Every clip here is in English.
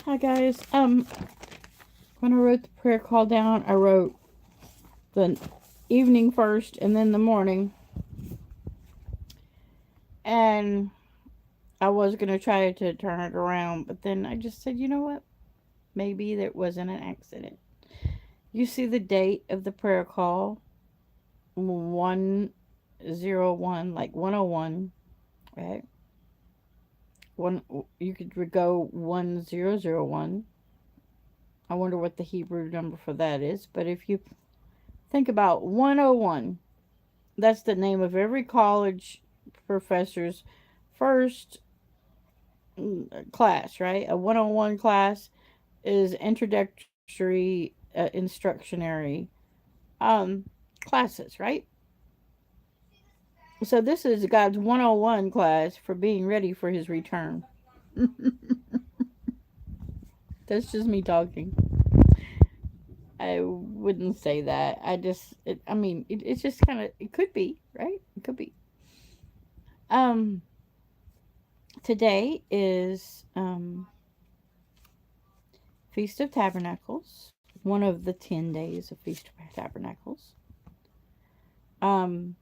Hi guys. When I wrote the prayer call down, I wrote the evening first and then the morning. And I was gonna try to turn it around, but then I just said, you know what? Maybe there wasn't an accident. You see the date of the prayer call, 101, like 101, right? One, you could go 1001. I wonder what the Hebrew number for that is. But if you think about 101, that's the name of every college professor's first class, right? A 101 class is introductory, instructionary um, classes, right? So this is God's 101 class for being ready for his return. That's just me talking. I wouldn't say that. I mean, it's just kind of, it could be, right? It could be. Um, Today is Feast of Tabernacles, one of the 10 days of Feast of Tabernacles. Um,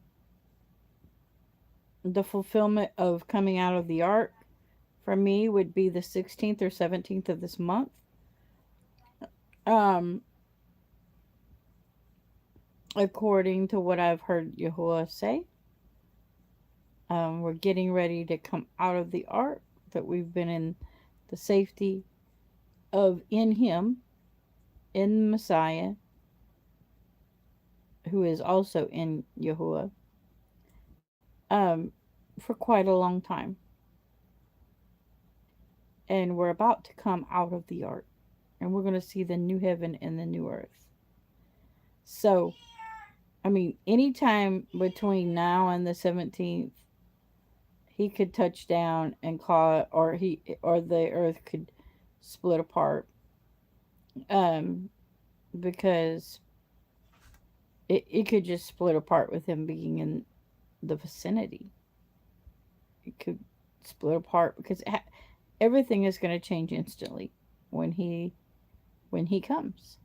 the fulfillment of coming out of the ark for me would be the 16th or 17th of this month. Um, According to what I've heard Yahuwah say, we're getting ready to come out of the ark, that we've been in the safety of in Him, in Messiah, who is also in Yahuwah, um, for quite a long time. And we're about to come out of the ark, and we're going to see the new heaven and the new earth. So, I mean, anytime between now and the 17th, he could touch down and call, or the earth could split apart, um, because it could just split apart with him being in the vicinity. It could split apart because everything is going to change instantly when he comes.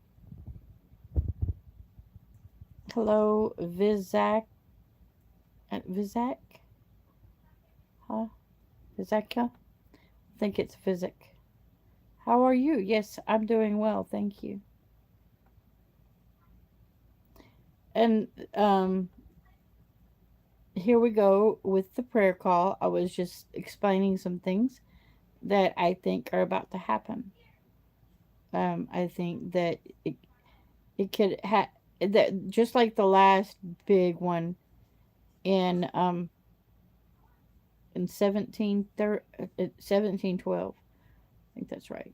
Hello, Vizak. Vizak? Huh? Vizaka? I think it's Physic. How are you? Yes, I'm doing well, thank you. And here we go with the prayer call. I was just explaining some things that I think are about to happen. I think that it could that just like the last big one in in 1712. I think that's right.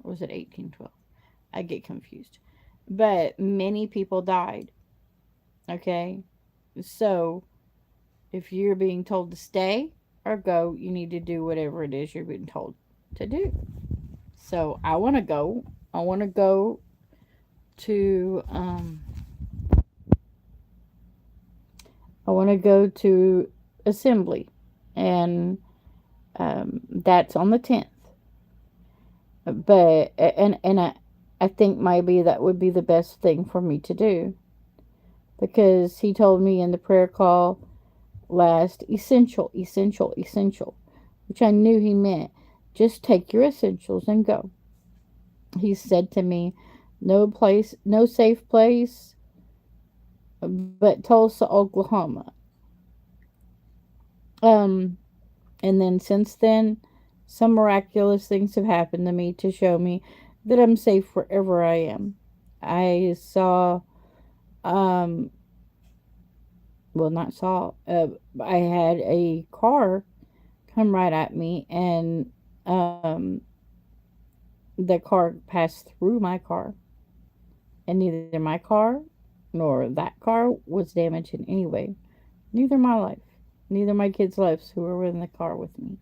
Or was it 1812? I get confused. But many people died. Okay? So, if you're being told to stay or go, you need to do whatever it is you're being told to do. So, I want to go. I want to go to I want to go to assembly, and that's on the 10th. But I think maybe that would be the best thing for me to do, because he told me in the prayer call last, essential, essential, essential, which I knew he meant just take your essentials and go. He said to me, no safe place but Tulsa, Oklahoma. Um, and then since then, some miraculous things have happened to me to show me that I'm safe wherever I am. I saw, um, well, not saw, I had a car come right at me, and the car passed through my car, and neither my car nor that car was damaged in any way. Neither my life, neither my kids' lives who were in the car with me.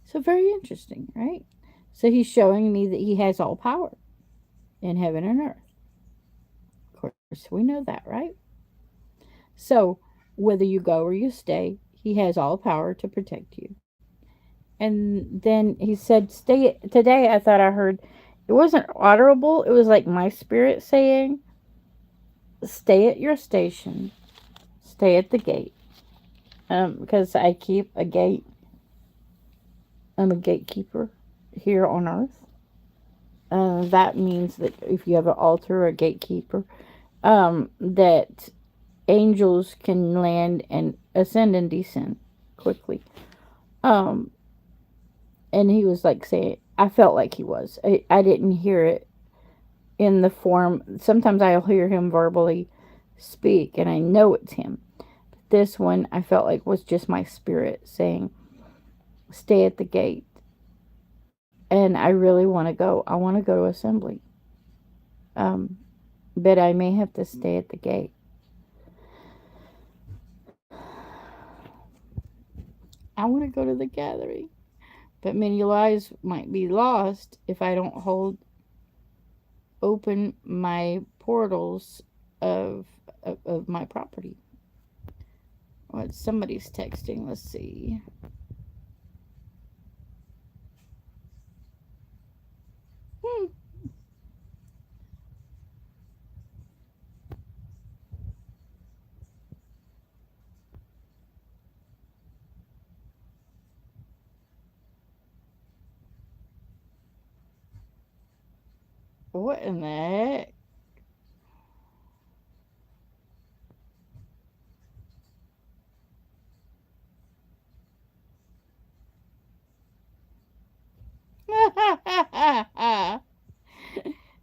So very interesting, right? So he's showing me that he has all power in heaven and earth. Of course, we know that, right? So whether you go or you stay, he has all power to protect you. And then he said, "Stay." Today I thought I heard, it wasn't audible, it was like my spirit saying, "Stay at your station, stay at the gate." Because I keep a gate, I'm a gatekeeper here on earth. That means that if you have an altar or a gatekeeper, that angels can land and ascend and descend quickly. Um, and he was like saying, I felt like he was. I didn't hear it in the form. Sometimes I'll hear him verbally speak, and I know it's him. This one I felt like was just my spirit saying, "Stay at the gate." And I really want to go. I want to go to assembly. Um, but I may have to stay at the gate. I want to go to the gathering. But many lives might be lost if I don't hold open my portals of my property. What, somebody's texting. Let's see. Hmm. What in the heck?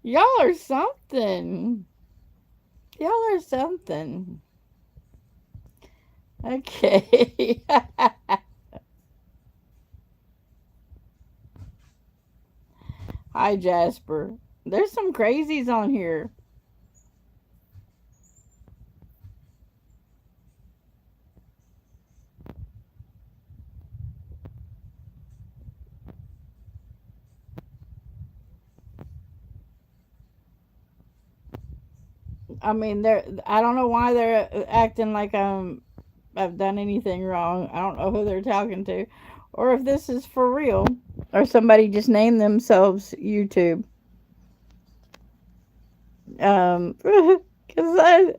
Y'all are something. Y'all are something. Okay. Hi, Jasper. There's some crazies on here. I mean, they're. I don't know why they're acting like I've done anything wrong. I don't know who they're talking to, or if this is for real, or somebody just named themselves YouTube. Because I.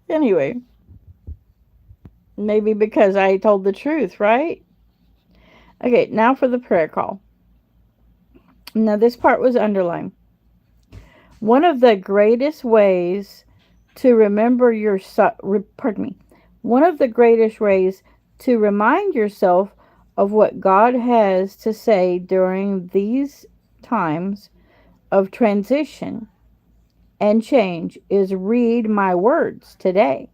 Anyway, maybe because I told the truth, right? Okay, now for the prayer call. Now, this part was underlined. One of the greatest ways to remember your pardon me. One of the greatest ways to remind yourself of what God has to say during these times of transition and change is read my words today.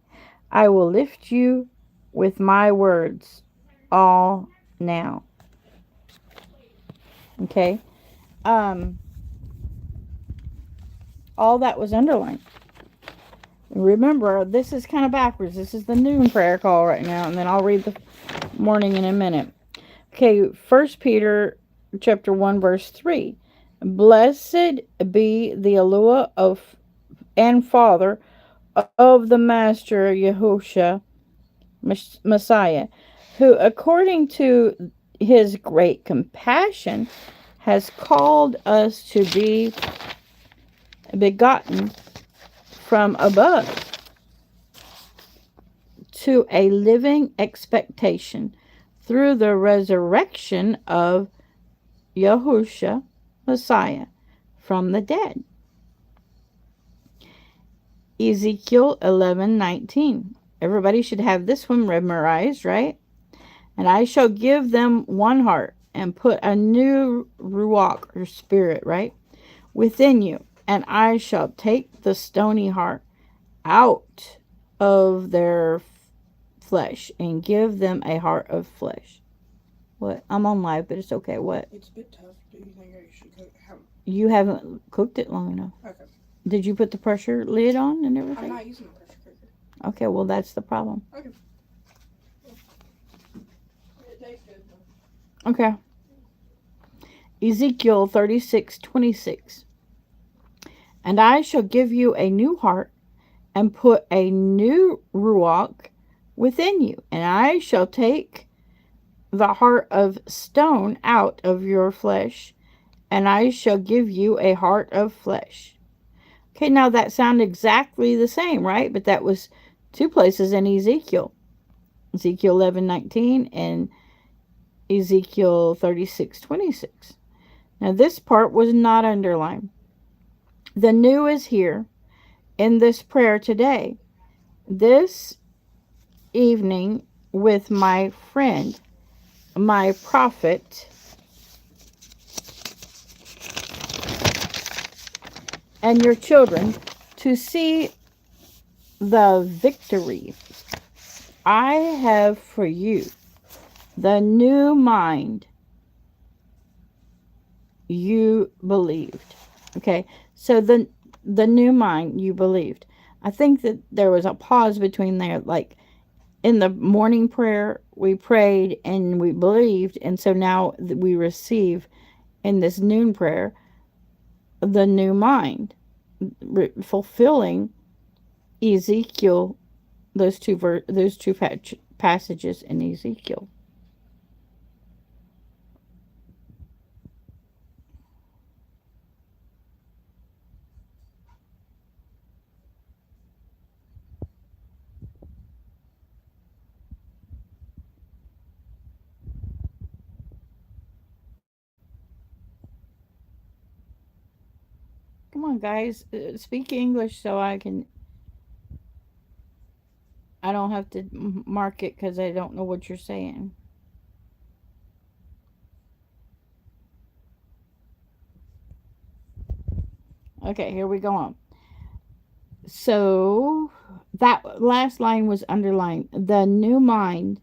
I will lift you with my words all now. Okay? Um all that was underlined. Remember, this is kind of backwards. This is the noon prayer call right now, and then I'll read the morning in a minute. Okay, First Peter chapter 1 verse 3. Blessed be the Eloah of and Father of the Master Yahushua Messiah, who according to his great compassion has called us to be begotten from above to a living expectation through the resurrection of Yahushua Messiah from the dead. Ezekiel 11:19. Everybody should have this one memorized, right? And I shall give them one heart and put a new ruach or spirit, right, within you, and I shall take the stony heart out of their flesh and give them a heart of flesh. What? I'm on live, but it's okay. What? It's a bit tough. Do you think I should cook? You haven't cooked it long enough. Okay. Did you put the pressure lid on and everything? I'm not using a pressure cooker. Okay, well, that's the problem. Okay. It tastes good though. Okay. Ezekiel 36:26. And I shall give you a new heart and put a new ruach within you, and I shall take the heart of stone out of your flesh, and I shall give you a heart of flesh. Okay, now that sounded exactly the same, right? But that was two places in Ezekiel. Ezekiel 11:19 and Ezekiel 36:26. Now this part was not underlined. The new is here in this prayer today. This evening with my friend, my prophet, and your children to see the victory I have for you, the new mind you believed. Okay, so the new mind you believed. I think that there was a pause between there, like in the morning prayer we prayed and we believed, and so now we receive in this noon prayer the new mind, fulfilling Ezekiel, those two passages in Ezekiel. Come on, guys, speak English so I don't have to mark it because I don't know what you're saying. Okay, here we go on. So that last line was underlined. The new mind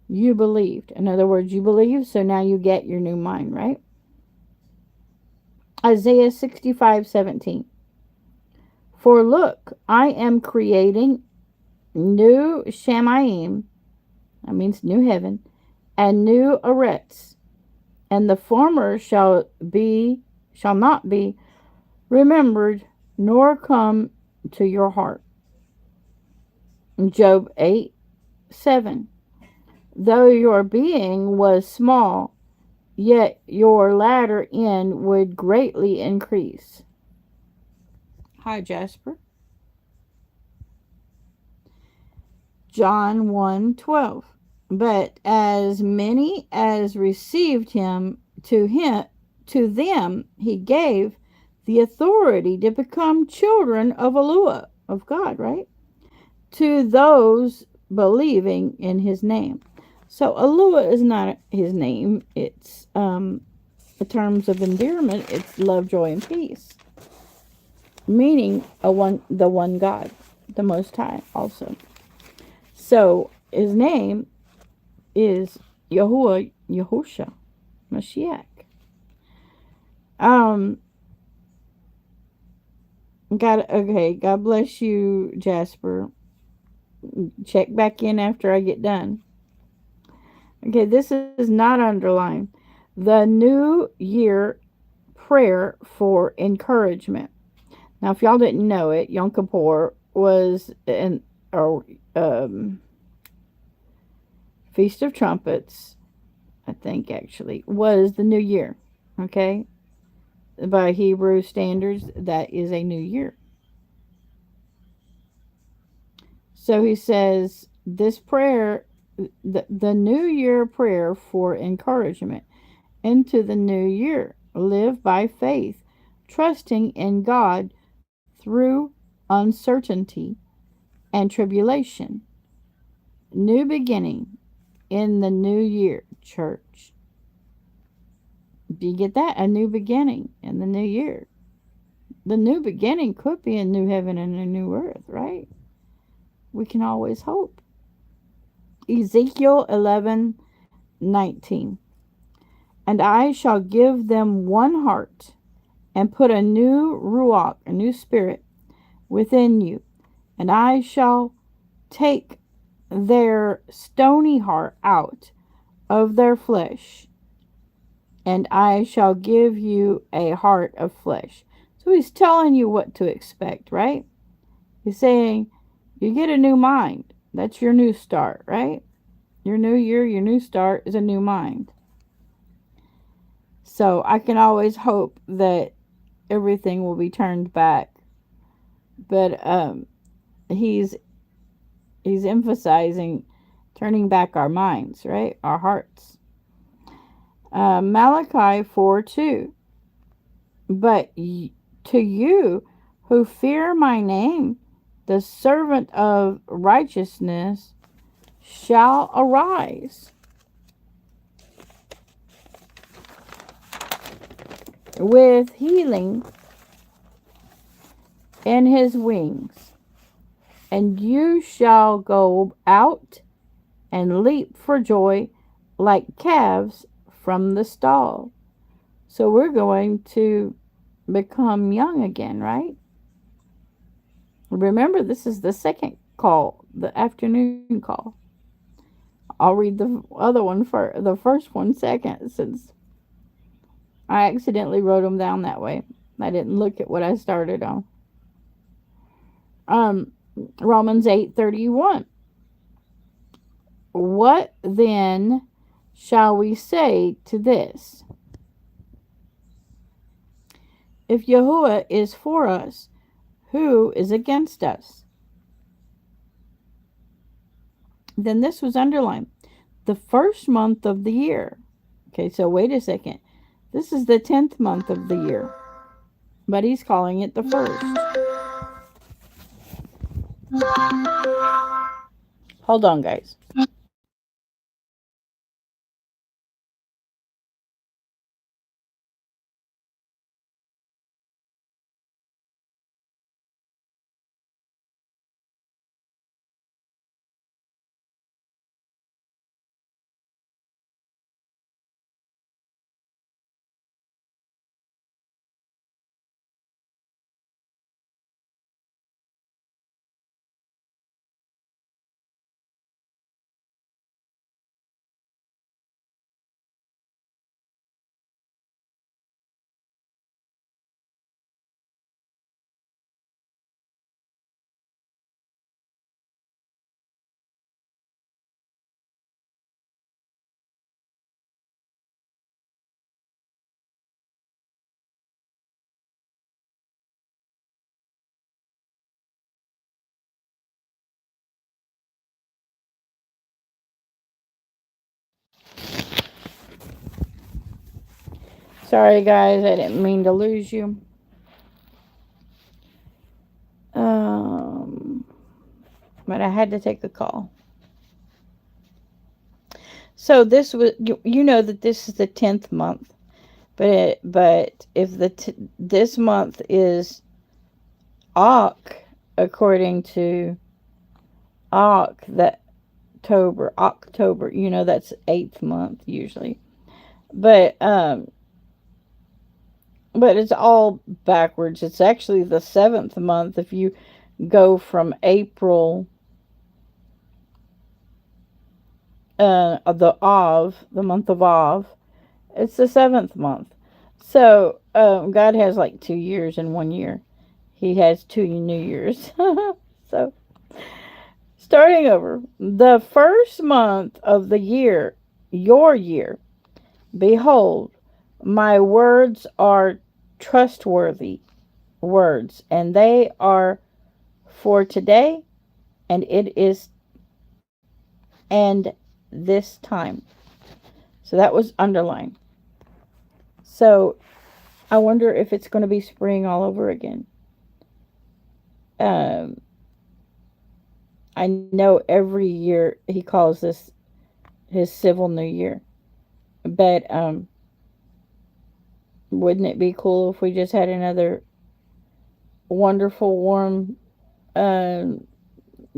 you believed. In other words, you believe, so now you get your new mind, right? Isaiah 65:17. For look, I am creating new Shamaim, that means new heaven, and new Arets, and the former shall not be remembered, nor come to your heart. Job 8:7. Though your being was small, yet your latter end would greatly increase. Hi, Jasper. John 1:12. But as many as received him, to them he gave the authority to become children of Elohim, of God, right? To those believing in his name. So Elohim is not his name. It's in terms of endearment, it's love, joy, and peace. Meaning the one God, the Most High also. So his name is Yahuwah, Yahusha, Mashiach. God bless you, Jasper. Check back in after I get done. Okay, this is not underlined. The New Year prayer for encouragement. Now, if y'all didn't know it, Yom Kippur was Feast of Trumpets, I think actually, was the New Year. Okay? By Hebrew standards, that is a new year. So he says this prayer, the New Year prayer for encouragement into the new year. Live by faith, trusting in God through uncertainty and tribulation. New beginning in the new year, church. Do you get that? A new beginning in the new year. The new beginning could be a new heaven and a new earth, right? We can always hope. Ezekiel 11:19. And I shall give them one heart and put a new ruach, a new spirit, within you. And I shall take their stony heart out of their flesh, and I shall give you a heart of flesh. So he's telling you what to expect, right? He's saying, you get a new mind. That's your new start, right? Your new year, your new start is a new mind. So I can always hope that everything will be turned back. But he's emphasizing turning back our minds, right? Our hearts. Malachi 4:2. But to you who fear my name, the servant of righteousness shall arise with healing in his wings, and you shall go out and leap for joy like calves from the stall. So we're going to become young again, right? Remember, this is the second call, the afternoon call. I'll read the other one for the first one second, since I accidentally wrote them down that way. I didn't look at what I started on. Romans 8:31. What then shall we say to this? If Yahuwah is for us, who is against us? Then this was underlined. The first month of the year. Okay, so wait a second. This is the 10th month of the year, but he's calling it the first. Hold on, guys. Sorry, guys, I didn't mean to lose you. But I had to take a call. So this was, you know that this is the 10th month, but if this month is Ak, according to Ak, that October, you know, that's 8th month usually, but it's all backwards. It's actually the 7th month if you go from April, the month of Av. It's the 7th month. So God has like 2 years in 1 year. He has 2 New Years. So starting over, the first month of the year, your year, behold, my words are trustworthy words, and they are for today, and it is and this time. So that was underlined. So I wonder if it's going to be spring all over again. I know every year he calls this his civil new year, but wouldn't it be cool if we just had another wonderful, warm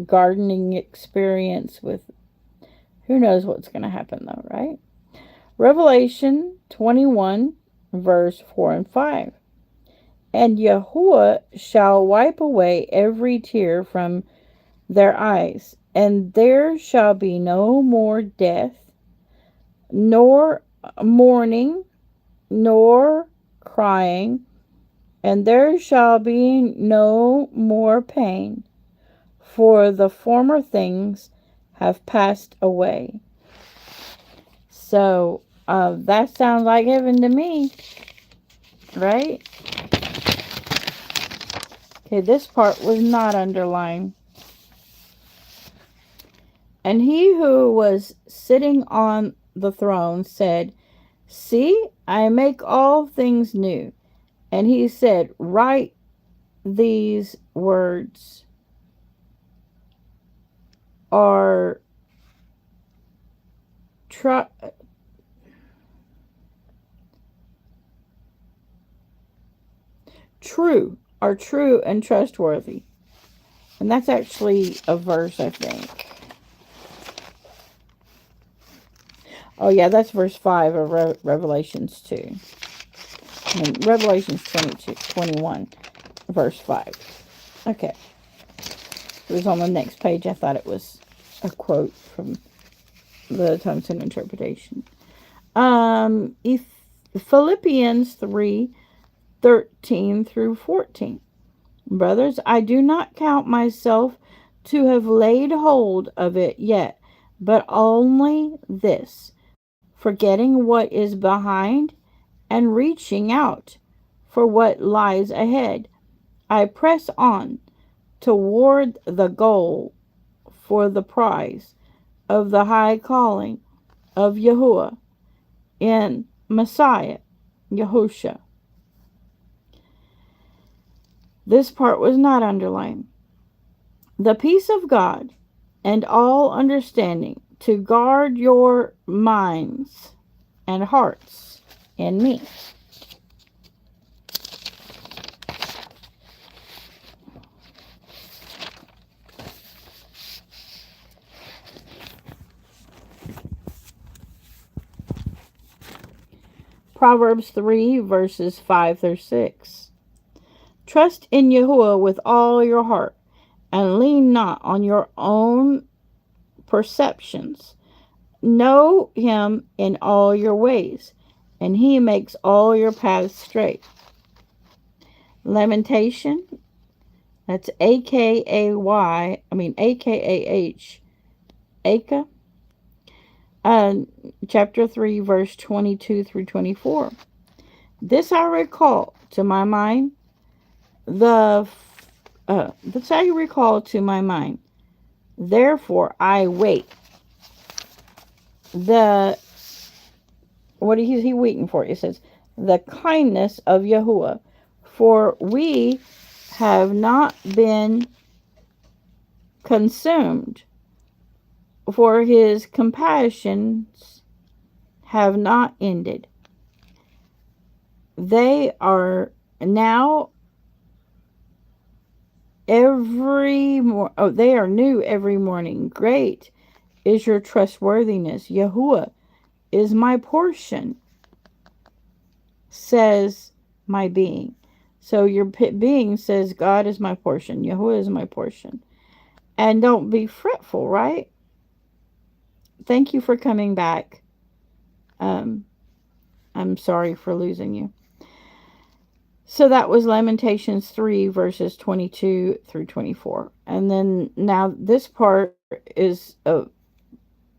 gardening experience with, who knows what's going to happen though, right? Revelation 21, verse 4 and 5. And Yahuwah shall wipe away every tear from their eyes, and there shall be no more death, nor mourning, nor crying, and there shall be no more pain, for the former things have passed away. So that sounds like heaven to me, right? Okay, this part was not underlined. And he who was sitting on the throne said, "See, I make all things new." And he said, "Write these words are true and trustworthy." And that's actually a verse, I think. Oh, yeah, that's verse 5 of Revelations 2. I mean, Revelations 21, verse 5. Okay. It was on the next page. I thought it was a quote from the Tungsten Interpretation. Philippians 3:13 through 14. Brothers, I do not count myself to have laid hold of it yet, but only this, forgetting what is behind and reaching out for what lies ahead. I press on toward the goal for the prize of the high calling of Yahuwah in Messiah, Yahusha. This part was not underlined. The peace of God and all understanding to guard your minds and hearts in me. Proverbs 3, verses 5 through 6. Trust in Yahuwah with all your heart, and lean not on your own perceptions. Know him in all your ways, and he makes all your paths straight. Lamentation, that's A-K-A-H, Aka, chapter 3, verse 22 through 24. This I recall to my mind, this I recall to my mind. Therefore I wait. What is he waiting for? It says, the kindness of Yahuwah. For we have not been consumed, for his compassions have not ended. They are now they are new every morning. Great is your trustworthiness. Yahuwah is my portion, says my being. So your being says, God is my portion. Yahuwah is my portion. And don't be fretful, right? Thank you for coming back. I'm sorry for losing you. So that was Lamentations 3, verses 22 through 24. And then now this part is a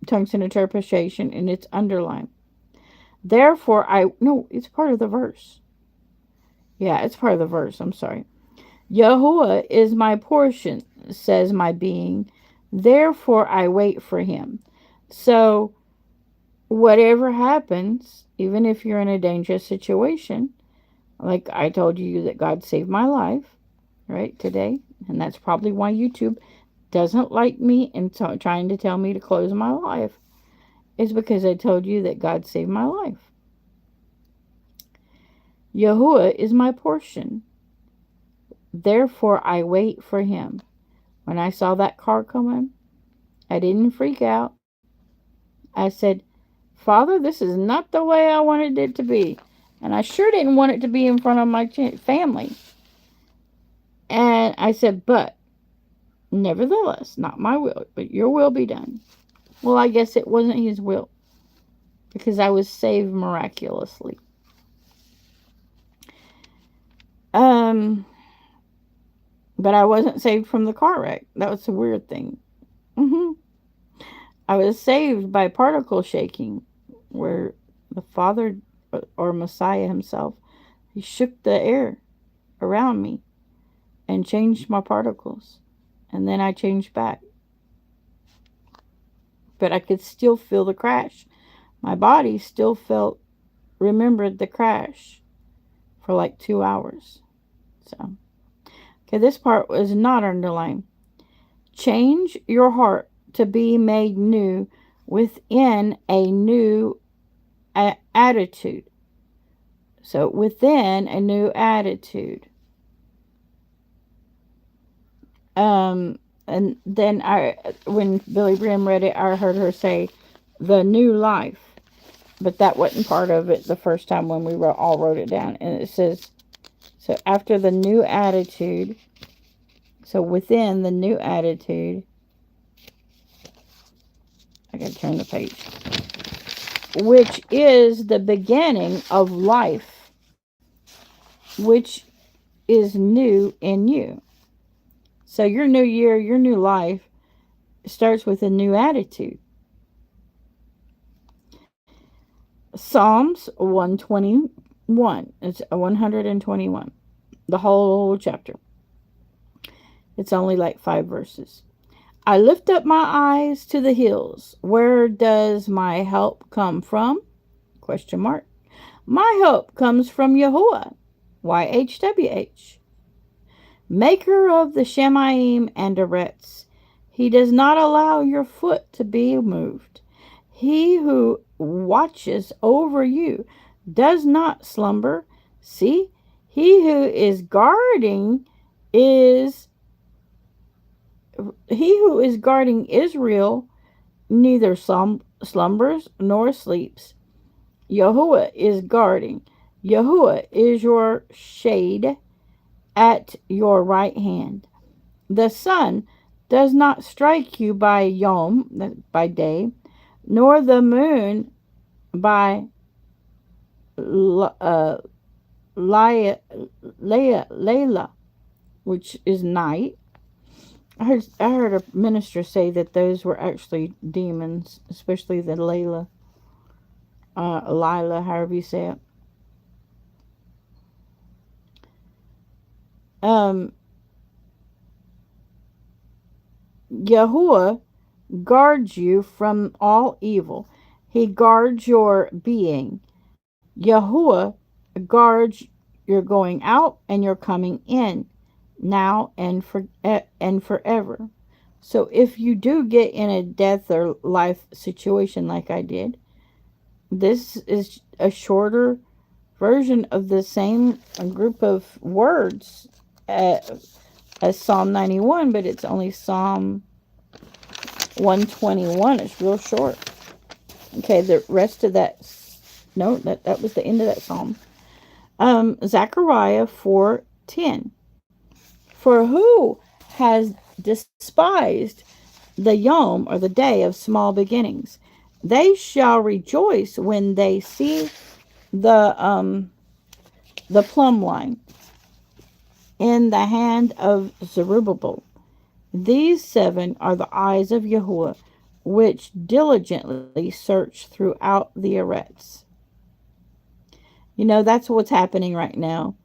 tungsten interpretation, and it's underlined. Therefore it's part of the verse. Yeah, it's part of the verse. I'm sorry. Yahuwah is my portion, says my being. Therefore I wait for him. So whatever happens, even if you're in a dangerous situation, like I told you that God saved my life, right, today. And that's probably why YouTube doesn't like me and trying to tell me to close my life. It's because I told you that God saved my life. Yahuwah is my portion. Therefore, I wait for him. When I saw that car coming, I didn't freak out. I said, Father, this is not the way I wanted it to be. And I sure didn't want it to be in front of my family. And I said, but, nevertheless, not my will, but your will be done. Well, I guess it wasn't his will, because I was saved miraculously. But I wasn't saved from the car wreck. That was a weird thing. I was saved by particle shaking. where the Father or Messiah himself, he shook the air around me and changed my particles. And then I changed back. But I could still feel the crash. My body still remembered the crash for like 2 hours. So, okay, this part was not underlined. Change your heart to be made new within a new attitude. So, within a new attitude. And then when Billy Graham read it, I heard her say, the new life. But that wasn't part of it the first time when we all wrote it down. And it says, so after the new attitude, so within the new attitude, I gotta turn the page, which is the beginning of life, which is new in you. So your new year, your new life starts with a new attitude. Psalms 121. It's 121. The whole chapter. It's only like 5 verses. I lift up my eyes to the hills. Where does my help come from? Question mark. My help comes from Yahuwah. YHWH. Maker of the Shemaim and Arets. He does not allow your foot to be moved. He who watches over you does not slumber. See, he who is guarding Israel neither slumbers nor sleeps. Yahuwah is guarding. Yahuwah is your shade at your right hand. The sun does not strike you by day, nor the moon by Layla, which is night. I heard a minister say that those were actually demons, especially the Lila, however you say it. Yahuwah guards you from all evil. He guards your being. Yahuwah guards your going out and your coming in, now and forever. So if you do get in a death or life situation like I did, this is a shorter version of the same group of words as Psalm 91, but it's only Psalm 121. It's real short. Okay, the rest of that, no, that was the end of that psalm. Zechariah 4:10. For who has despised the yom, or the day of small beginnings? They shall rejoice when they see the plumb line in the hand of Zerubbabel. These 7 are the eyes of Yahuwah, which diligently search throughout the Arets. You know, that's what's happening right now.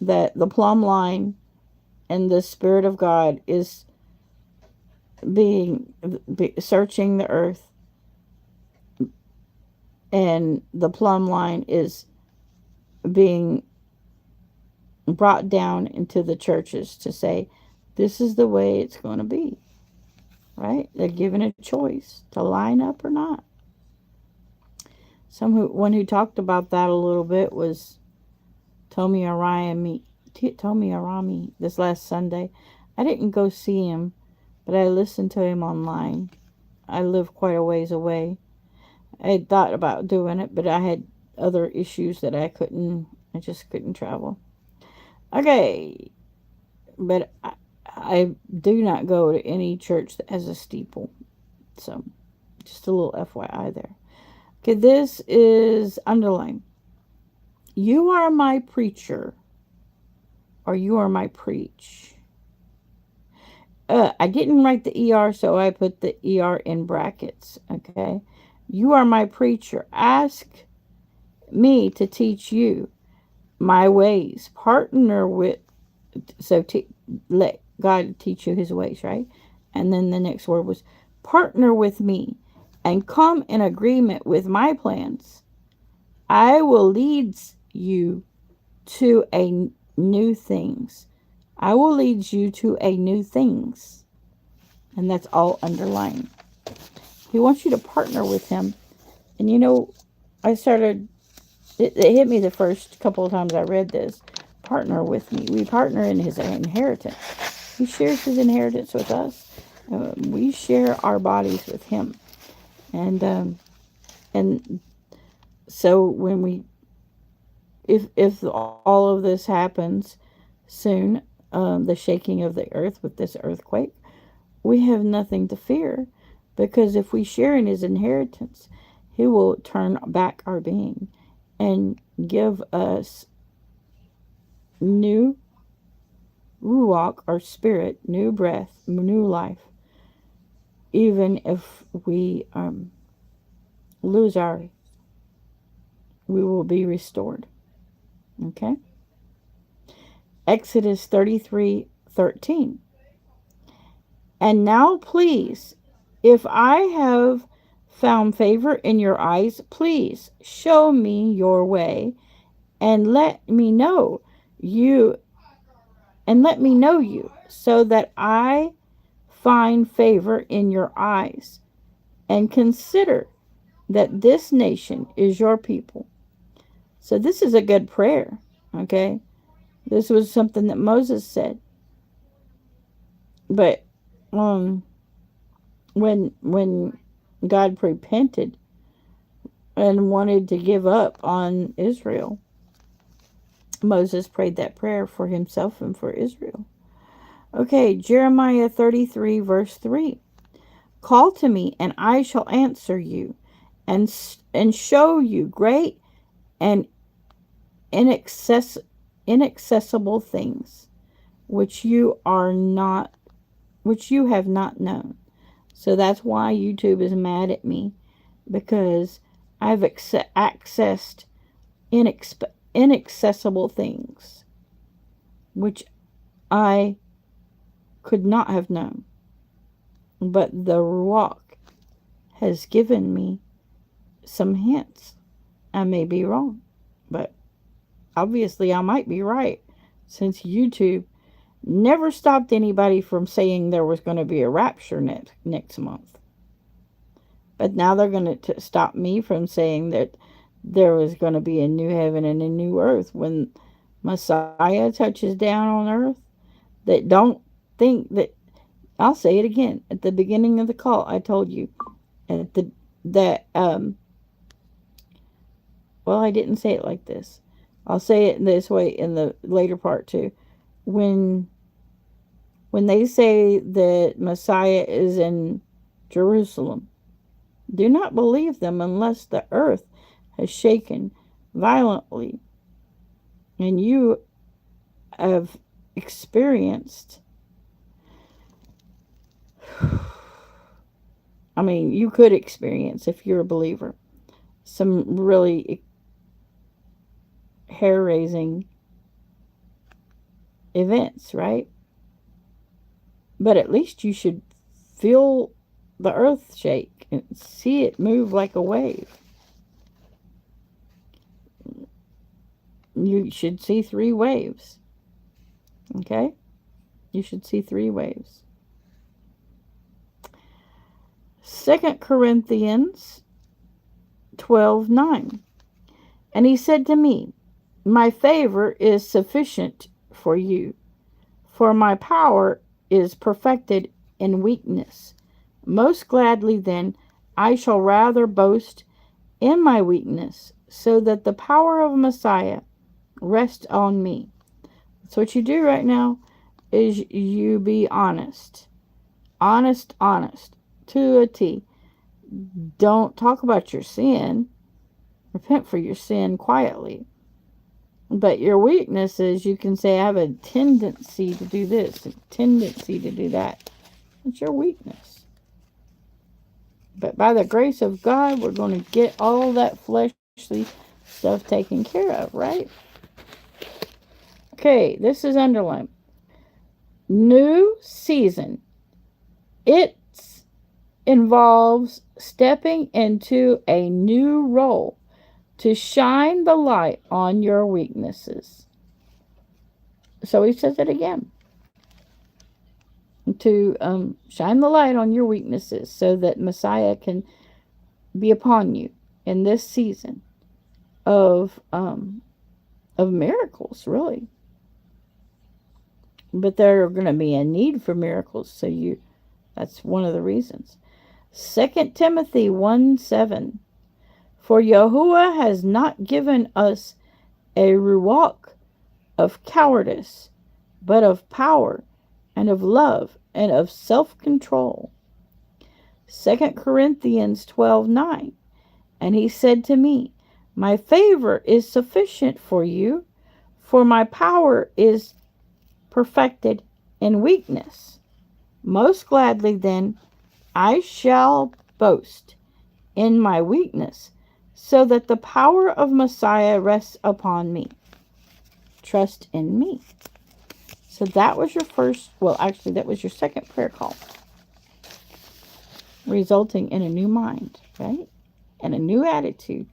That the plumb line and the Spirit of God is searching the earth. And the plumb line is being brought down into the churches to say, this is the way it's going to be. Right? They're given a choice to line up or not. One who talked about that a little bit was Tomi Arami this last Sunday. I didn't go see him, but I listened to him online. I live quite a ways away. I had thought about doing it, but I had other issues that I just couldn't travel. Okay, but I do not go to any church that has a steeple. So, just a little FYI there. Okay, this is underline. You are my preacher, or you are my preach. I didn't write the ER, so I put the ER in brackets, okay? You are my preacher. Ask me to teach you my ways. Partner with, so let God teach you his ways, right? And then the next word was partner with me and come in agreement with my plans. I will lead you to a new things. I will lead you to a new things. And that's all underlined. He wants you to partner with him. And you know, I started, it hit me the first couple of times I read this. Partner with me. We partner in his inheritance. He shares his inheritance with us. We share our bodies with him. And so when we, if all of this happens soon, the shaking of the earth with this earthquake, we have nothing to fear, because if we share in his inheritance, he will turn back our being and give us new ruach, or spirit, new breath, new life, even if we lose our, we will be restored. Okay? Exodus 33:13. And now please, if I have found favor in your eyes, please show me your way and let me know you, so that I find favor in your eyes, and consider that this nation is your people. So this is a good prayer, okay? This was something that Moses said. But when God repented and wanted to give up on Israel, Moses prayed that prayer for himself and for Israel. Okay, Jeremiah 33 verse 3. Call to me and I shall answer you and show you great and inaccessible things which you have not known. So that's why YouTube is mad at me, because I've accessed inaccessible things which I could not have known. But the Ruach has given me some hints. I may be wrong, but obviously I might be right, since YouTube never stopped anybody from saying there was going to be a rapture next month. But now they're going to stop me from saying that there was going to be a new heaven and a new earth when Messiah touches down on earth. That don't think that, I'll say it again. At the beginning of the call, I told you well, I didn't say it like this. I'll say it this way in the later part too. When they say that Messiah is in Jerusalem, do not believe them unless the earth has shaken violently and you have experienced, I mean, you could experience, if you're a believer, some really hair-raising events, right? But at least you should feel the earth shake and see it move like a wave. You should see 3 waves. Okay? You should see 3 waves. 2 Corinthians 12:9. And he said to me, my favor is sufficient for you, for my power is perfected in weakness. Most gladly then, I shall rather boast in my weakness, so that the power of Messiah rests on me. So what you do right now is you be honest. Honest to a T. Don't talk about your sin. Repent for your sin quietly. But your weakness is, you can say, I have a tendency to do this, a tendency to do that. It's your weakness. But by the grace of God, we're going to get all that fleshly stuff taken care of, right? Okay, this is underlined. New season. It involves stepping into a new role to shine the light on your weaknesses. So he says it again. To shine the light on your weaknesses so that Messiah can be upon you in this season of miracles, really. But there are going to be a need for miracles, so that's one of the reasons. 2 Timothy 1:7. For Yahuwah has not given us a ruach of cowardice, but of power and of love and of self-control. 2 Corinthians 12:9. And he said to me, my favor is sufficient for you, for my power is perfected in weakness. Most gladly then, I shall boast in my weakness, so that the power of Messiah rests upon me. Trust in me. So that was your first, well, actually, that was your second prayer call, resulting in a new mind, right? And a new attitude.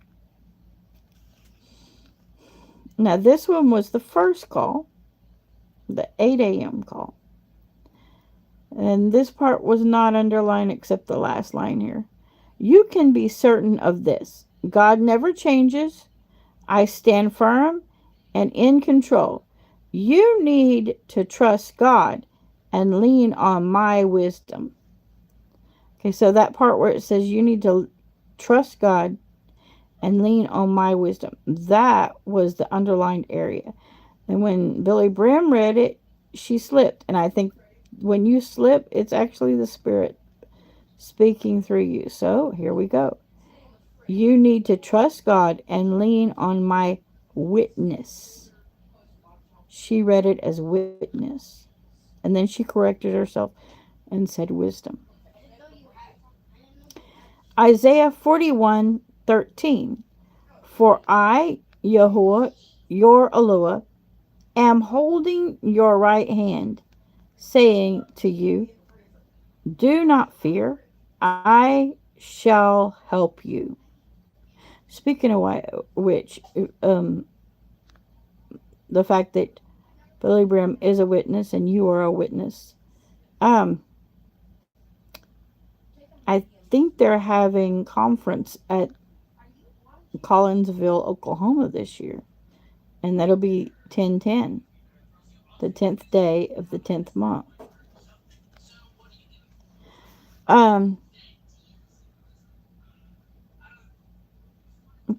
Now, this one was the first call, the 8 a.m. call. And this part was not underlined except the last line here. You can be certain of this. God never changes. I stand firm and in control. You need to trust God and lean on my wisdom. Okay, so that part where it says you need to trust God and lean on my wisdom, that was the underlined area. And when Billy Brim read it, she slipped. And I think when you slip, it's actually the Spirit speaking through you. So here we go. You need to trust God and lean on my witness. She read it as witness. And then she corrected herself and said wisdom. Isaiah 41:13. For I, Yahuwah, your Eloah, am holding your right hand, saying to you, do not fear, I shall help you. Speaking of which, the fact that Billy Brim is a witness and you are a witness, I think they're having conference at Collinsville, Oklahoma this year, and that'll be 10/10, the 10th day of the 10th month.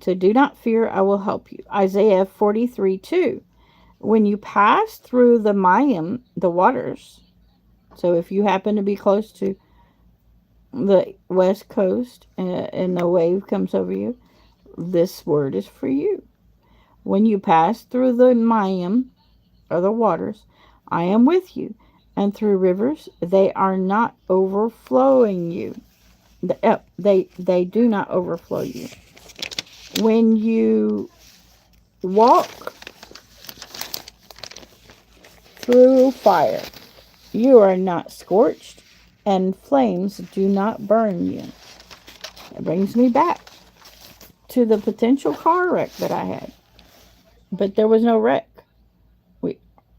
So do not fear, I will help you. Isaiah 43:2. When you pass through the Mayim, the waters, so if you happen to be close to the west coast and the wave comes over you, this word is for you. When you pass through the Mayim, or the waters, I am with you. And through rivers, they are not overflowing you. They do not overflow you. When you walk through fire, you are not scorched, and flames do not burn you. It brings me back to the potential car wreck that I had. But there was no wreck.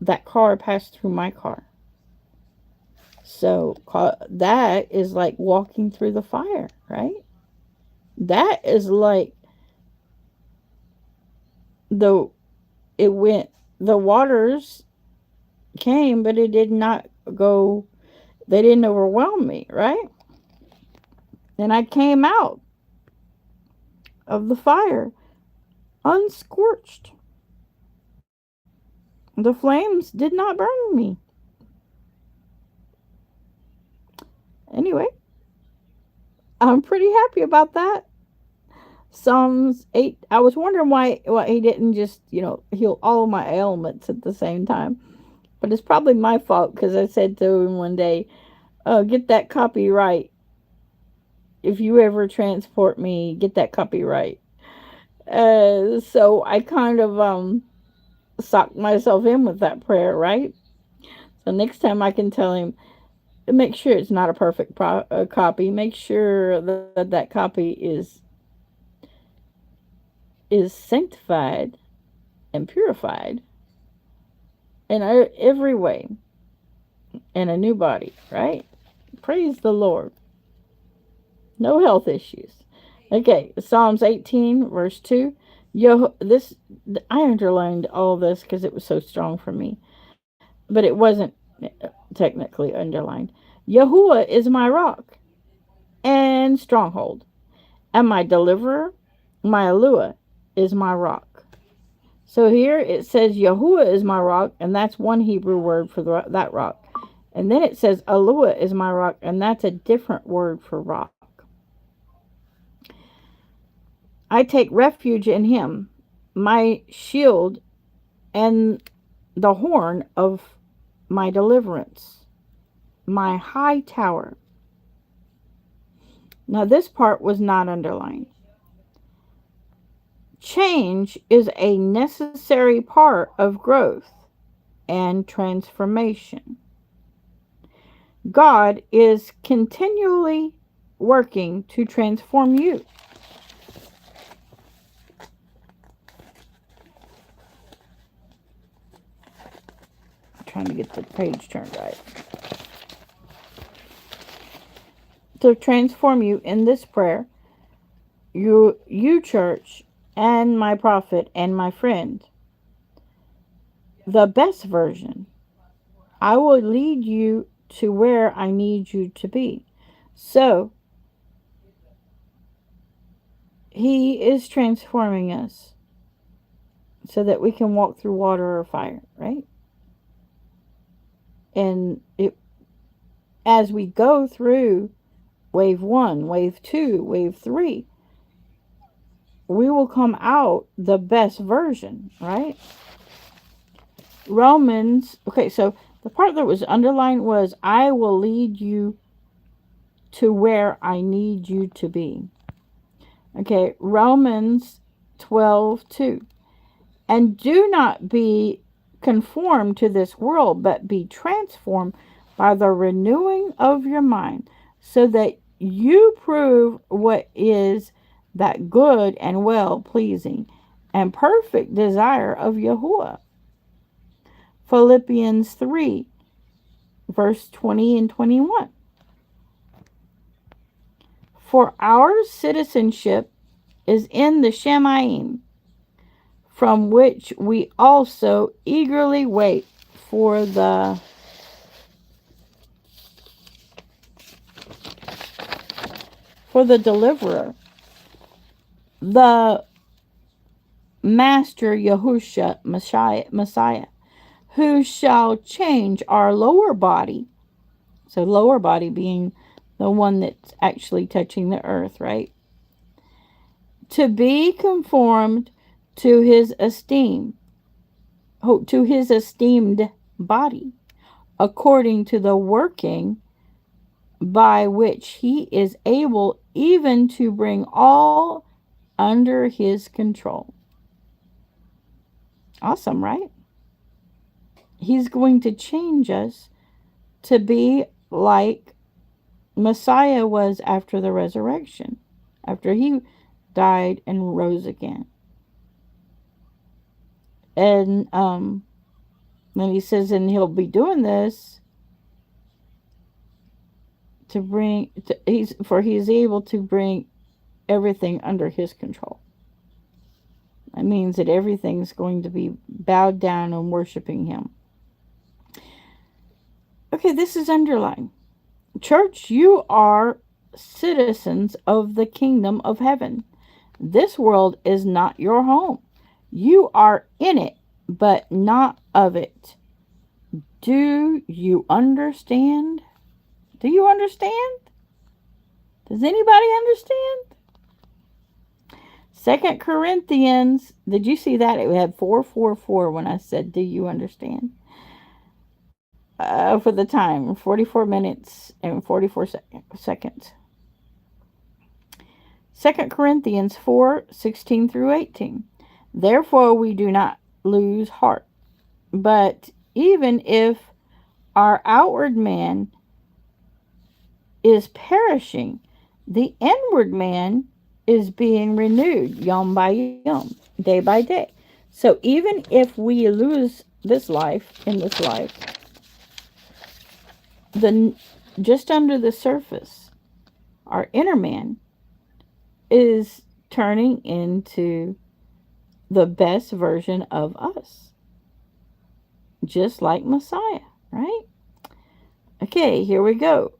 That car passed through my car. So that is like walking through the fire, right? That is like the waters came, but it did not go, they didn't overwhelm me, right? And I came out of the fire unscorched. The flames did not burn me. Anyway, I'm pretty happy about that. Psalms 8. I was wondering why he didn't just, heal all my ailments at the same time. But it's probably my fault, because I said to him one day, get that copyright if you ever transport me, get that copyright. So I kind of socked myself in with that prayer, right? So next time I can tell him, make sure it's not a perfect copy. Make sure that that copy is sanctified and purified in every way, in a new body, right? Praise the Lord. No health issues. Okay, Psalms 18, verse 2. This I underlined all this because it was so strong for me, but it wasn't technically underlined. Yahuwah is my rock and stronghold, and my deliverer, my Alua, is my rock. So here it says Yahuwah is my rock, and that's one Hebrew word for that rock. And then it says Alua is my rock, and that's a different word for rock. I take refuge in him, my shield and the horn of my deliverance, my high tower. Now, this part was not underlined. Change is a necessary part of growth and transformation. God is continually working to transform you. I'm trying to get the page turned right. To transform you in this prayer, you church, and my prophet and my friend. The best version. I will lead you to where I need you to be. So, he is transforming us so that we can walk through water or fire, right? And as we go through wave 1, wave 2, wave 3, we will come out the best version, right? Romans, okay, so the part that was underlined was, I will lead you to where I need you to be. Okay, Romans 12:2. And do not be conformed to this world, but be transformed by the renewing of your mind, so that you prove what is that good and well pleasing and perfect desire of Yahuwah. Philippians 3, verse 20 and 21. For our citizenship is in the Shemaim, from which we also eagerly wait for the deliverer, the Master Yahusha Messiah, who shall change our lower body. So lower body being the one that's actually touching the earth, right? To be conformed to his esteemed body, according to the working by which he is able even to bring all under his control. Awesome, right? He's going to change us to be like Messiah was after the resurrection, after he died and rose again. And then he says, and he'll be doing this to bring, he is able to bring everything under his control. That means that everything's going to be bowed down and worshiping him. Okay, this is underlined. Church, you are citizens of the kingdom of heaven. This world is not your home. You are in it, but not of it. Do you understand? Do you understand? Does anybody understand? 2 Corinthians, did you see that? It had 444 when I said, do you understand? For the time, 44 minutes and 44 seconds. 2 Corinthians 4:16 through 18. Therefore we do not lose heart. But even if our outward man is perishing, the inward man is being renewed yom by yom, day by day. So even if we lose this life, in this life, the just under the surface, our inner man is turning into the best version of us, just like Messiah, right? Okay, here we go.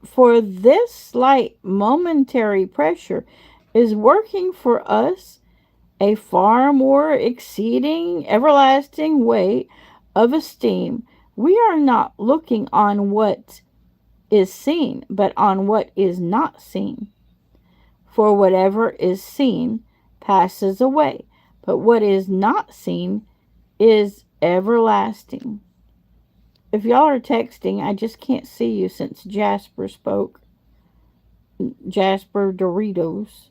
For this slight momentary pressure is working for us a far more exceeding everlasting weight of esteem. We are not looking on what is seen, but on what is not seen. For whatever is seen passes away, but what is not seen is everlasting. If y'all are texting, I just can't see you since Jasper spoke. Jasper Doritos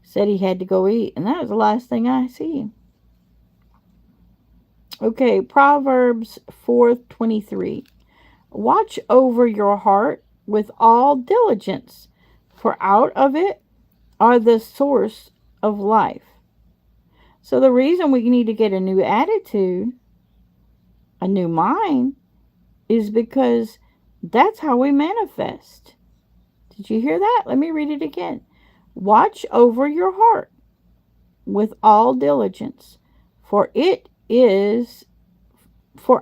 said he had to go eat, and that was the last thing I see. Okay, Proverbs 4:23. Watch over your heart with all diligence, for out of it are the source of life. So the reason we need to get a new attitude, a new mind, is because that's how we manifest. Did you hear that? Let me read it again. Watch over your heart with all diligence, for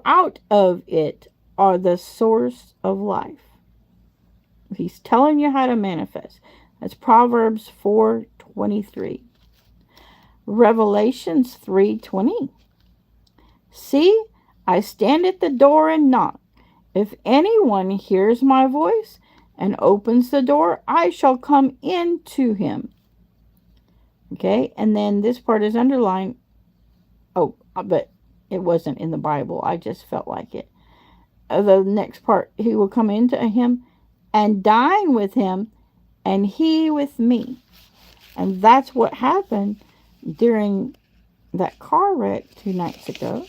out of it are the source of life. He's telling you how to manifest. That's Proverbs 4:23. Revelations 3:20. See, I stand at the door and knock. If anyone hears my voice and opens the door, I shall come in to him. Okay, and then this part is underlined. Oh, but it wasn't in the Bible. I just felt like it. The next part, he will come into him and dine with him, and he with me. And that's what happened during that car wreck 2 nights ago.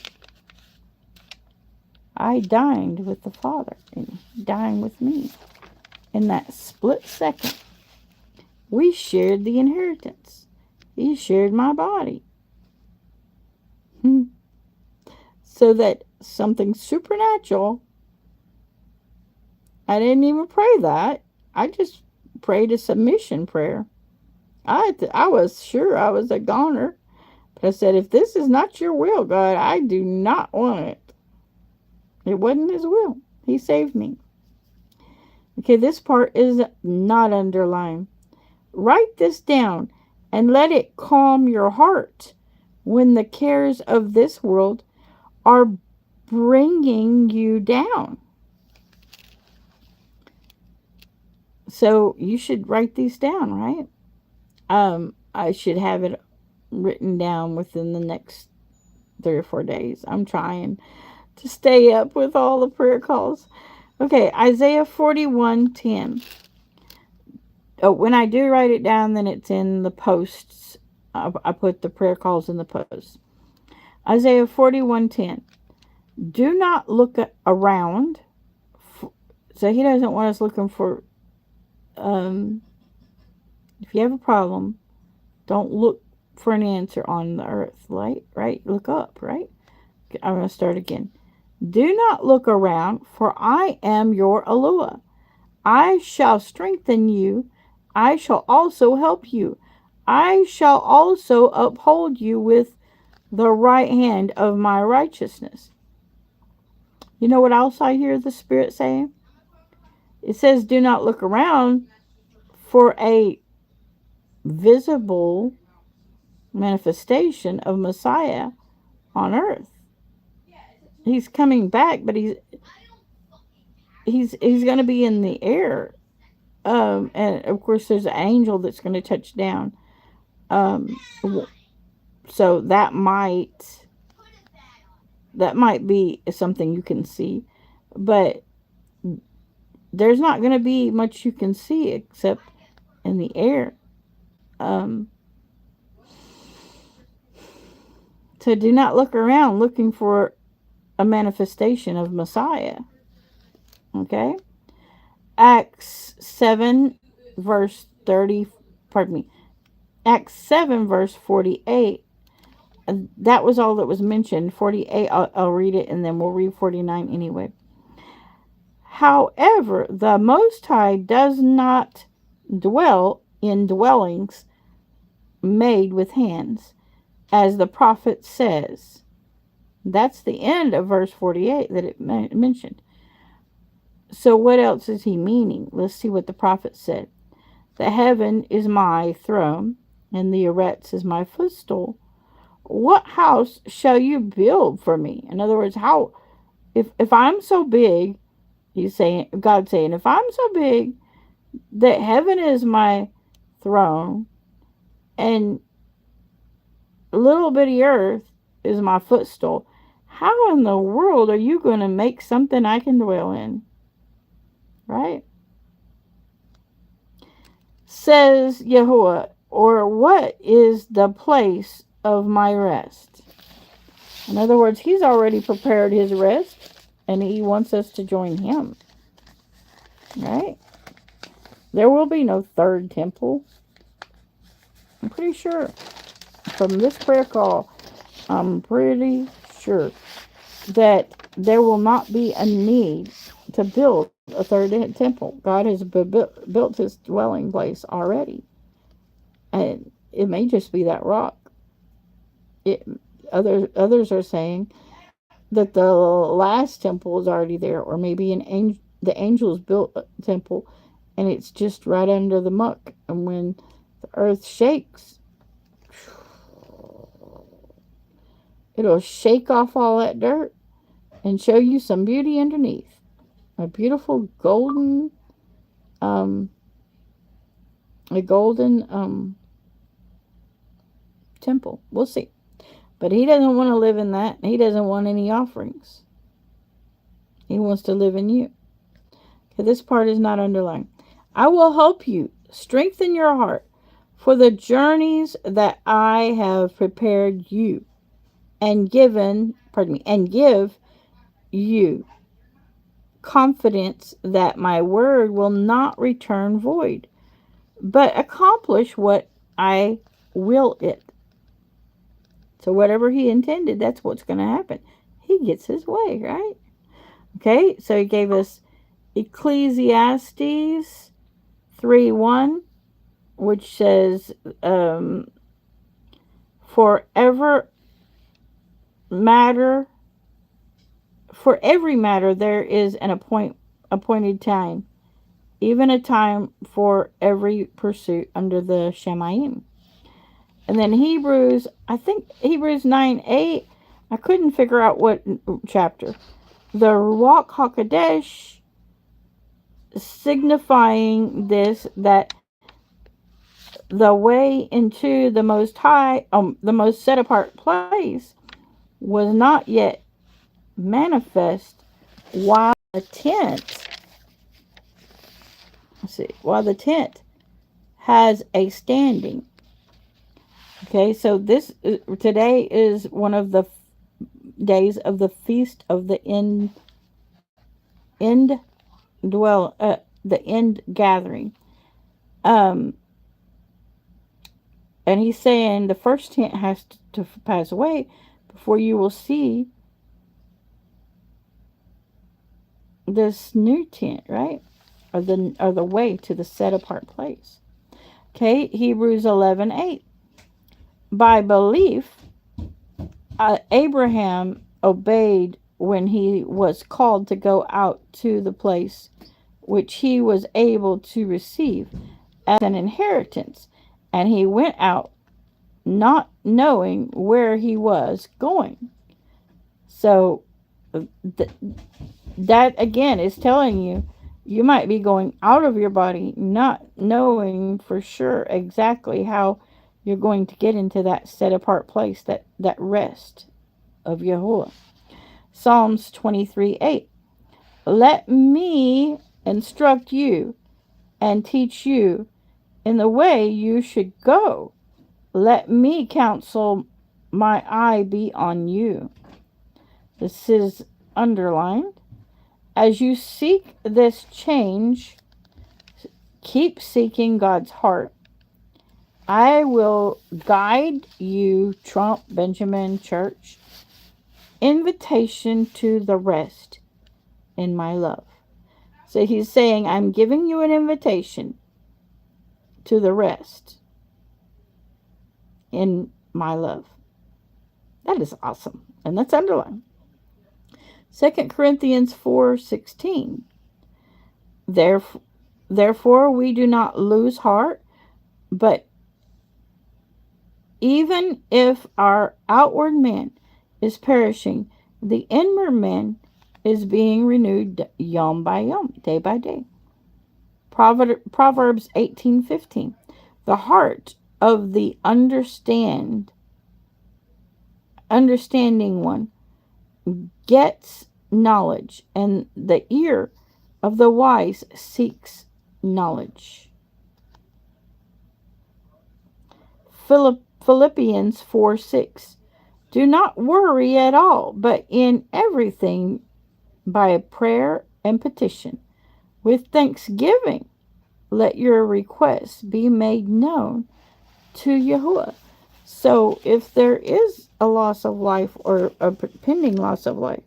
I dined with the Father, and he dined with me. In that split second, we shared the inheritance. He shared my body. So that something supernatural, I didn't even pray that. I just prayed a submission prayer. I was sure I was a goner. But I said, if this is not your will, God, I do not want it. It wasn't his will. He saved me. Okay, this part is not underlined. Write this down and let it calm your heart when the cares of this world are bringing you down. So you should write these down, right? I should have it written down within the next 3 or 4 days. I'm trying to stay up with all the prayer calls. Okay, Isaiah 41:10. Oh, when I do write it down, then it's in the posts. I put the prayer calls in the posts. Isaiah 41:10. Do not look around. So he doesn't want us looking for, if you have a problem, don't look for an answer on the earth, right? Look up, right? I'm going to start again. Do not look around, for I am your Eloah. I shall strengthen you. I shall also help you. I shall also uphold you with the right hand of my righteousness. You know what else I hear the Spirit saying? It says, do not look around for a visible manifestation of Messiah on earth. He's coming back, but he's going to be in the air. And of course there's an angel that's going to touch down. So that might be something you can see, but there's not going to be much you can see except in the air. Um, so do not look around looking for a manifestation of Messiah. Okay? Acts 7, verse 30, pardon me, Acts 7, verse 48. That was all that was mentioned. 48, I'll read it and then we'll read 49 anyway. However, the Most High does not dwell in dwellings made with hands, as the prophet says. That's the end of verse 48 that it mentioned. So what else is he meaning? Let's see what the prophet said. The heaven is my throne, and the earth is my footstool. What house shall you build for me? In other words, how if I'm so big, he's saying, God saying, if I'm so big that heaven is my throne and little bitty earth is my footstool, how in the world are you going to make something I can dwell in? Right? Says Yahuwah, or what is the place of my rest? In other words, he's already prepared his rest and he wants us to join him. Right? There will be no third temple. I'm pretty sure. From this prayer call, I'm pretty sure that there will not be a need to build a third temple. God has built his dwelling place already. And it may just be that rock. Others are saying that the last temple is already there, or maybe the angels built a temple and it's just right under the muck. And when the earth shakes, it'll shake off all that dirt and show you some beauty underneath. A beautiful um, golden temple. We'll see. But he doesn't want to live in that. He doesn't want any offerings. He wants to live in you. Okay, this part is not underlined. I will help you strengthen your heart for the journeys that I have prepared you and give you confidence that my word will not return void, but accomplish what I will it. So whatever he intended, that's what's going to happen. He gets his way, right? Okay, so he gave us Ecclesiastes 3:1, which says, for every matter there is an appointed time, even a time for every pursuit under the Shemaim. And then Hebrews 9:8, I couldn't figure out what chapter. The Ruach HaKodesh, signifying this, that the way into the most high, the most set apart place, was not yet manifest while the tent, has a standing. Okay, so today is one of the days of the feast of the the end gathering. And he's saying the first tent has to pass away before you will see this new tent, right? Or the way to the set apart place. Okay, Hebrews 11:8. By belief, Abraham obeyed when he was called to go out to the place which he was able to receive as an inheritance, and he went out not knowing where he was going. So that again is telling you, you might be going out of your body not knowing for sure exactly how you're going to get into that set apart place, that rest of Yahuwah. Psalms 23:8. Let me instruct you and teach you, in the way you should go. Let me counsel my eye be on you. This is underlined. As you seek this change, keep seeking God's heart. I will guide you, Trump, Benjamin, Church. Invitation to the rest in my love. So he's saying, I'm giving you an invitation to the rest in my love. That is awesome. And that's underlined. 2 Corinthians 4:16. Therefore we do not lose heart, but even if our outward man is perishing, the inward man is being renewed yom by yom, day by day. Proverbs 18:15. The heart of the understanding one gets knowledge, and the ear of the wise seeks knowledge. Philippians 4:6. Do not worry at all, but in everything by prayer and petition, with thanksgiving, let your requests be made known to Yahuwah. So if there is a loss of life or a pending loss of life,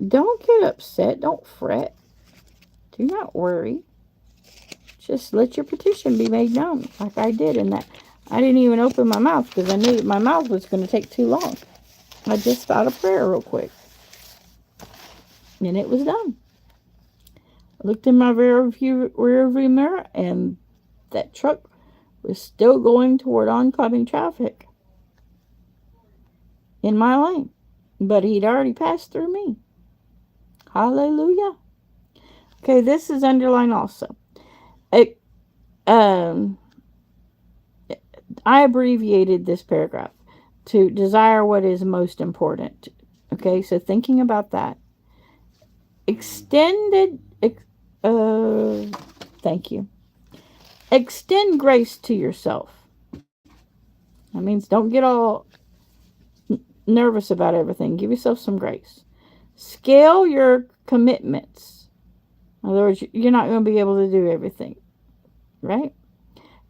don't get upset. Don't fret. Do not worry. Just let your petition be made known, like I did in that. I didn't even open my mouth because I knew my mouth was going to take too long. I just thought a prayer real quick. And it was done. I looked in my rear view mirror, and that truck was still going toward oncoming traffic in my lane. But he'd already passed through me. Hallelujah. Okay, this is underlined also. I abbreviated this paragraph to desire what is most important. Okay, so thinking about that. Thank you. Extend grace to yourself. That means don't get all nervous about everything. Give yourself some grace. Scale your commitments. In other words, you're not going to be able to do everything, right?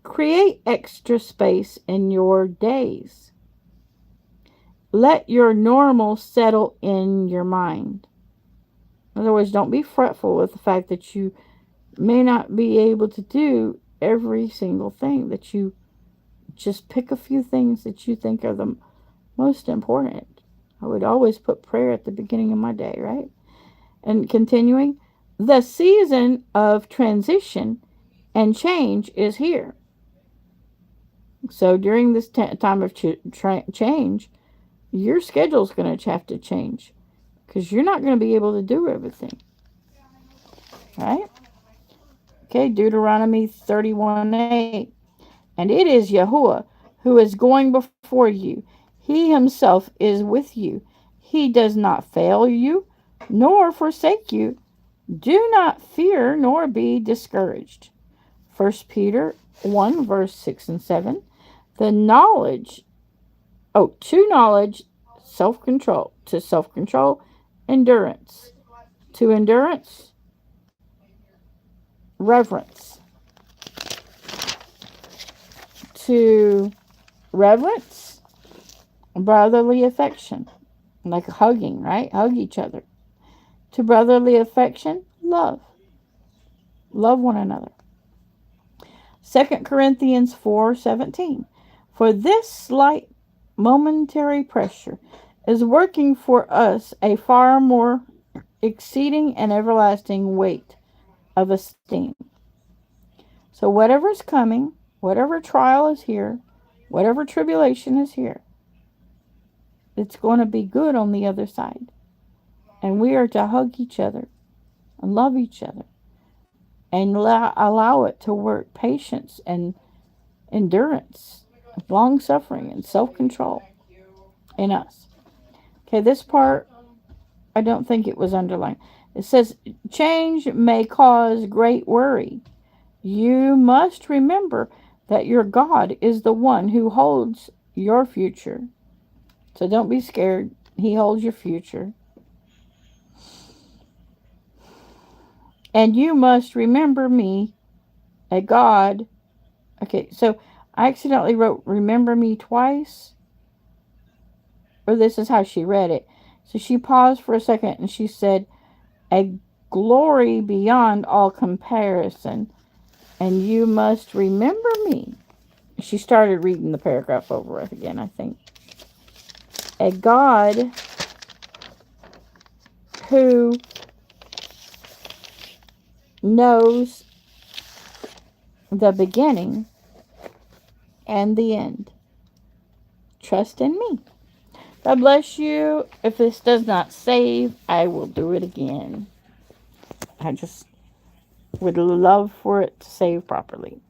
Create extra space in your days. Let your normal settle in your mind. In other words, don't be fretful with the fact that you may not be able to do every single thing, that you just pick a few things that you think are the most important. I would always put prayer at the beginning of my day, right? And continuing, the season of transition and change is here. So during this time of change, your schedule's going to have to change because you're not going to be able to do everything. Right? Okay, Deuteronomy 31:8. And it is Yahuwah who is going before you. He himself is with you. He does not fail you, nor forsake you. Do not fear, nor be discouraged. 1 Peter 1, verse 6 and 7. To knowledge, self-control. To self-control, endurance. To endurance, reverence. To reverence, brotherly affection. Like hugging, right? Hug each other. To brotherly affection, love. Love one another. 2 Corinthians 4:17. For this slight momentary pressure is working for us a far more exceeding and everlasting weight of esteem. So whatever's coming, whatever trial is here, whatever tribulation is here, it's going to be good on the other side. And we are to hug each other and love each other and allow it to work patience and endurance, long suffering and self-control in us. Okay, this part, I don't think it was underlined. It says, change may cause great worry. You must remember that your God is the one who holds your future. So don't be scared. He holds your future. And you must remember me, a God. Okay, so I accidentally wrote remember me twice. Or this is how she read it. So she paused for a second and she said, a glory beyond all comparison. And you must remember me. She started reading the paragraph over again, I think. A God who knows the beginning and the end. Trust in me. God bless you. If this does not save, I will do it again. I just would love for it to save properly.